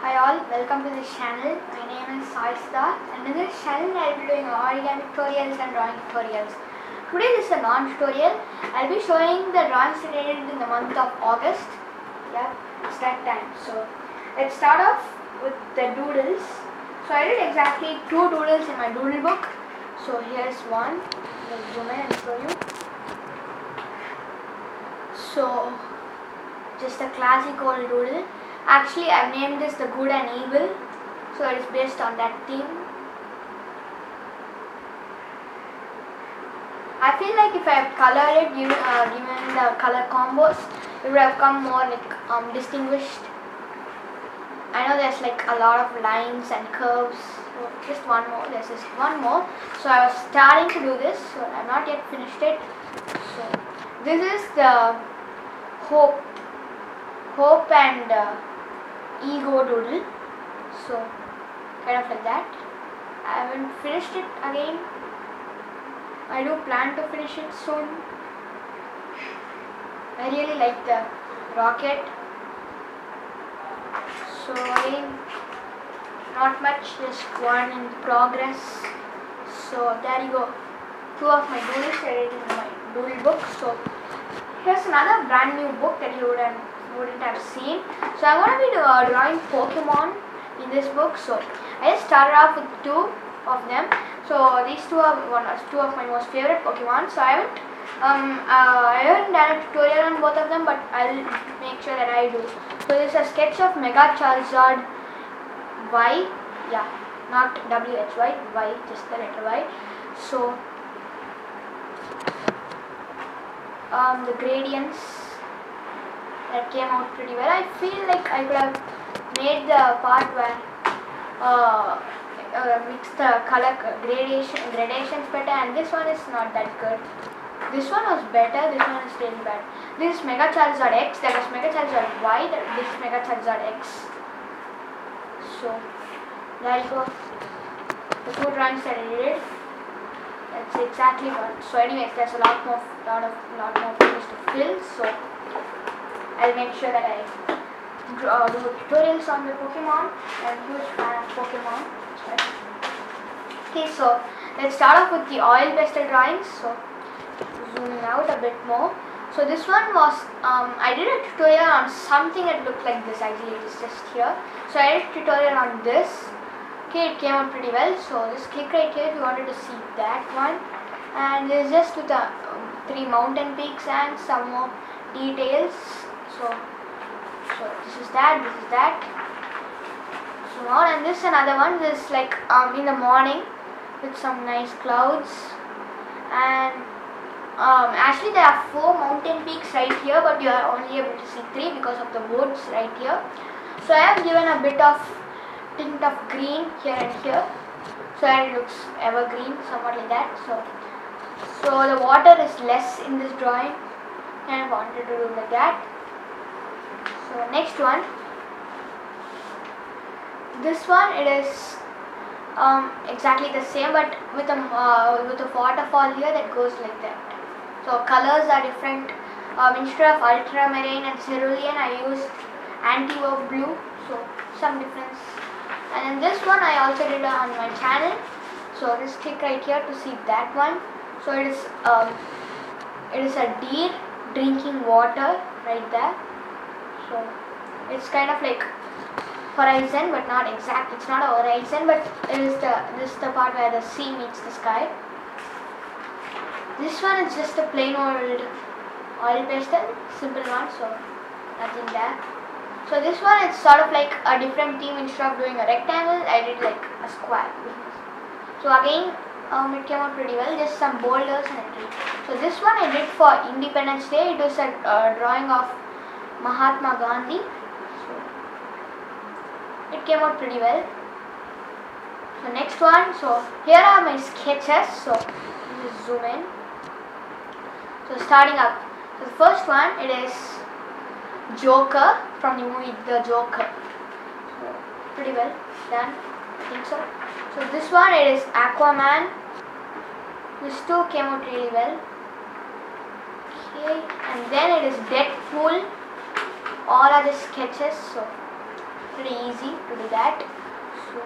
Hi all, welcome to this channel. My name is Sai Siddharth and in this channel I will be doing origami tutorials and drawing tutorials. Today this is a non-tutorial. I will be showing the drawings that I did in the month of August. Yeah, it's that time. So let's start off with the doodles. So I did exactly 2 doodles in my doodle book. So here's one. Let's zoom in and show you. So just a classic old doodle. Actually, I've named this the good and evil, so it is based on that theme. I feel like if I had colored it, given the color combos, it would have come more like distinguished. I know there's like a lot of lines and curves. So just one more. There's just one more. So I was starting to do this, so I've not yet finished it. So this is the hope and ego doodle, so kind of like that. I haven't finished it again. I do plan to finish it soon. I really like the rocket. So again, not much, just one in progress. So there you go, 2 of my doodles I did in my doodle book. So here's another brand new book that you wouldn't have seen. So I'm going to be drawing Pokemon in this book. So I just started off with 2 of them. So these 2 are 2 of my most favorite Pokemon. So I haven't done a tutorial on both of them, but I'll make sure that I do. So this is a sketch of Mega Charizard Y. Yeah, not WHY, Y, just the letter Y. So the gradients that came out pretty well. I feel like I could have made the part where mixed the color gradations better, and this one is not that good. This one was better, this one is really bad. This is Mega Charizard X, that was Mega Charizard Y, this is Mega Charizard X. So there you go, the 2 drawings that I did. That's exactly one. So anyways, there's a lot more pages to fill, so I'll make sure that I do tutorials on the Pokemon. I'm a huge fan of Pokemon. Okay, so let's start off with the oil pastel drawings. So zooming out a bit more. So this one was, I did a tutorial on something that looked like this. Actually, it is just here. So I did a tutorial on this. Okay, it came out pretty well. So just click right here if you wanted to see that one. And this is just with the 3 mountain peaks and some more details. So this is that. So on, and this is another one. This is like in the morning with some nice clouds, and actually there are 4 mountain peaks right here, but you are only able to see 3 because of the woods right here. So I have given a bit of tint of green here and here, so that it looks evergreen, somewhat like that. So the water is less in this drawing, and I wanted to do like that. So next one, this one, it is exactly the same, but with a waterfall here that goes like that. So colors are different. Instead of ultramarine and cerulean, I used antelope blue. So some difference. And then this one I also did on my channel. So just click right here to see that one. So it is a deer drinking water right there. So it's kind of like horizon, but not exact. It's not a horizon, but this is the part where the sea meets the sky. This one is just a plain old oil pastel, simple one, so nothing there. So this one is sort of like a different theme. Instead of doing a rectangle, I did like a square. So again, it came out pretty well. Just some boulders and a tree. So this one I did for Independence Day. It was a drawing of Mahatma Gandhi. So it came out pretty well. So next one. So here are my sketches. So just zoom in. So starting up. So the first one, it is Joker from the movie The Joker. So pretty well done, I think so. So this one, it is Aquaman. These 2 came out really well. Okay, and then it is Deadpool. All are the sketches. So pretty easy to do that. So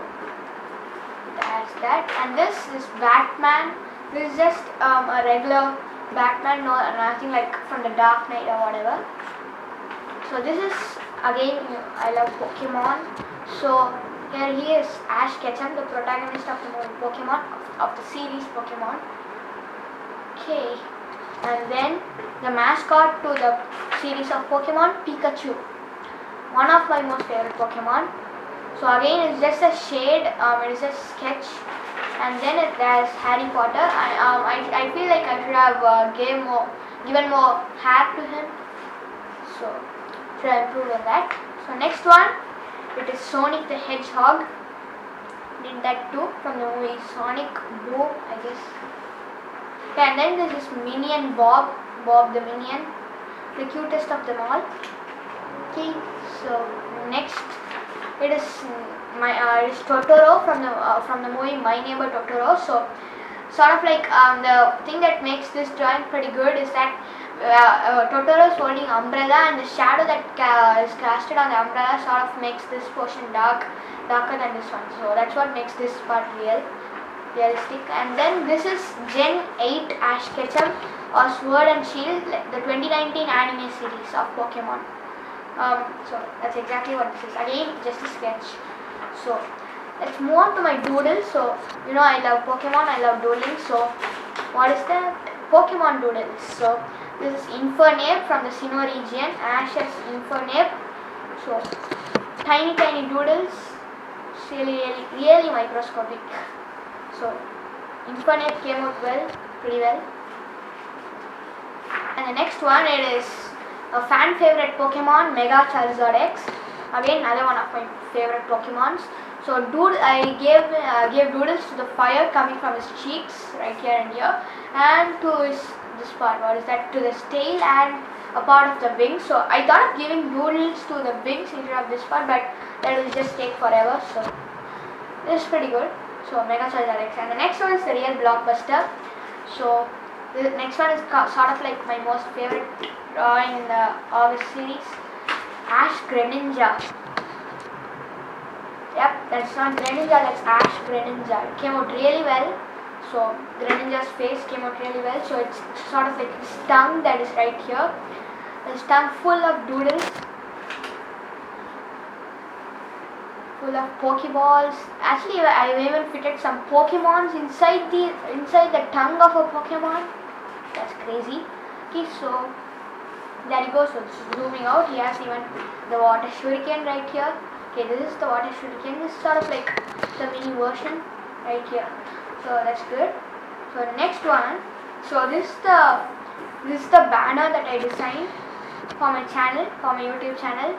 that's that. And this is Batman. This is just a regular Batman, no, nothing like from the Dark Knight or whatever. So this is again, I love Pokemon. So here he is, Ash Ketchum, the protagonist of the movie Pokemon, of the series Pokemon. Okay, and then the mascot to the series of Pokemon, Pikachu, one of my most favorite Pokemon. So again, it's just a shade, it is a sketch, and then there's Harry Potter. I feel like I should have given more hair to him, so should I improve on that. So next one, it is Sonic the Hedgehog. Did that too from the movie Sonic Boom, I guess. Okay, and then this is Minion Bob the Minion, the cutest of them all. Okay, so next it is it is Totoro from the movie My Neighbor Totoro. So sort of like the thing that makes this drawing pretty good is that Totoro is holding umbrella, and the shadow that is casted on the umbrella sort of makes this portion darker than this one. So that's what makes this part realistic. And then this is Gen 8 Ash Ketchum or Sword and Shield, the 2019 anime series of Pokemon. So that's exactly what this is. Again, just a sketch. So let's move on to my doodle. So I love Pokemon, I love doodling. So what is that? Pokemon doodles. So this is Infernape from the Sinnoh region, Ash's Infernape. So tiny doodles, really microscopic. So Infernape came out pretty well. And the next one, it is a fan favorite Pokemon, Mega Charizard X. Again, another one of my favorite Pokemons. So I gave doodles to the fire coming from his cheeks, right here and here, and to this part. What is that? To his tail and a part of the wings. So I thought of giving doodles to the wings instead of this part, but that will just take forever. So this is pretty good. So Mega Charizard X. And the next one is the real blockbuster. So the next one is sort of like my most favorite drawing in the August series, Ash Greninja. Yep, that's not Greninja, that's Ash Greninja. It came out really well. So Greninja's face came out really well. So it's sort of like his tongue that is right here. His tongue full of doodles, full of Pokeballs. Actually, I even fitted some Pokemons inside the tongue of a Pokemon. That's crazy. Okay, so there you go. So zooming out, he has even the water shuriken right here. Okay, this is the water shuriken. This is sort of like the mini version right here. So that's good. So next one. So this is the banner that I designed for my channel, for my YouTube channel.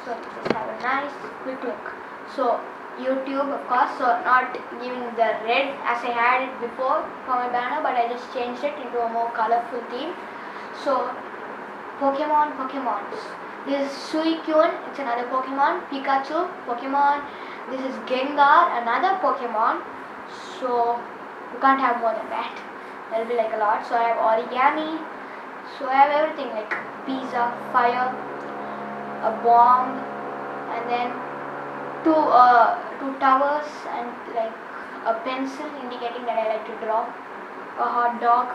So just have a nice quick look. So YouTube, of course, so not giving the red as I had it before for my banner, but I just changed it into a more colorful theme. So Pokemons. This is Suicune, it's another Pokemon. Pikachu, Pokemon. This is Gengar, another Pokemon. So you can't have more than that. There'll be like a lot. So I have origami. So I have everything like pizza, fire, a bomb, and then two towers and like a pencil indicating that I like to draw, a hot dog,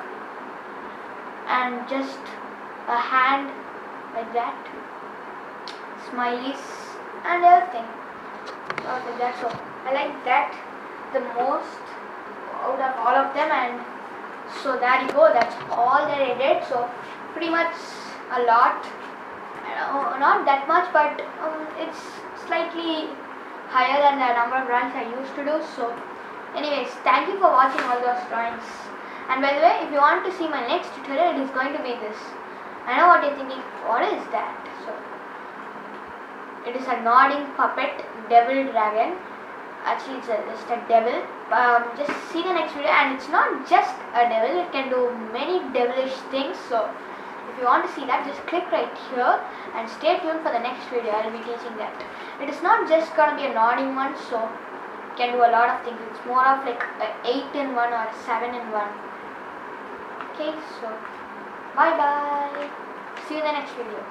and just a hand like that, smileys and everything. Okay, that's all. I like that the most out of all of them, and so there you go. That's all that I did. So pretty much a lot. Not that much, but it's slightly higher than the number of drawings I used to do. So anyways, thank you for watching all those drawings. And by the way, if you want to see my next tutorial, it is going to be this. I know what you're thinking, what is that? So it is a nodding puppet devil dragon. Actually, it's just a devil. Just see the next video, and it's not just a devil, it can do many devilish things. So if you want to see that, just click right here and stay tuned for the next video. I will be teaching that. It is not just going to be a nodding one, so it can do a lot of things. It's more of like an 8-in-1 or a 7-in-1. Okay, so bye bye. See you in the next video.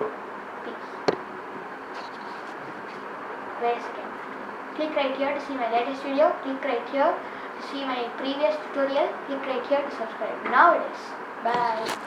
Peace. Wait a second. Click right here to see my latest video. Click right here to see my previous tutorial. Click right here to subscribe. Now it is. Bye.